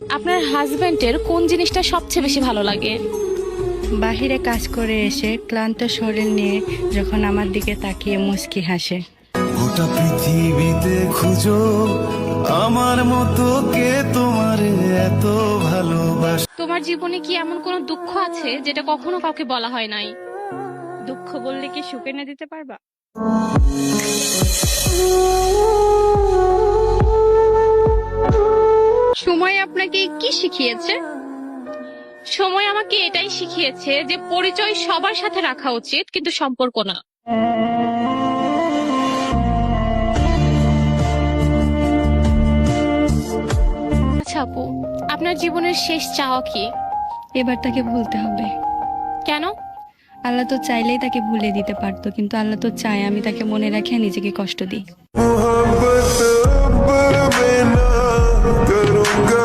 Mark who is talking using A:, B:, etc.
A: আপনার হাজবেন্ডের কোন জিনিসটা সবচেয়ে বেশি ভালো লাগে?
B: বাহিরে কাজ করে এসে ক্লান্ত শরীর নিয়ে যখন আমার দিকে তাকিয়ে মুচকি হাসে।
C: গোটা পৃথিবীতে খুঁজো আমার মতো কে তোমারে এত ভালোবাসে।
A: তোমার জীবনে কি এমন কোনো দুঃখ আছে যেটা কখনো কাউকে বলা হয় নাই?
B: দুঃখ বললে কি সুখ এনে দিতে পারবা?
A: সময় আপনাকে কি শিখিয়েছে? সময় আমাকে এটাই শিখিয়েছে যে পরিচয় সবার সাথে রাখা উচিত, কিন্তু সম্পর্ক না। আচ্ছা আপু, আপনার জীবনের শেষ চাওয়া কি?
B: এবার তাকে ভুলতে হবে।
A: কেন?
B: আল্লাহ তো চাইলেই তাকে ভুলে দিতে পারতো, কিন্তু আল্লাহ তো চায় আমি তাকে মনে রাখি আর নিজেকে কষ্ট দিই।
C: मोहब्बत अब मैं ना करूंगा।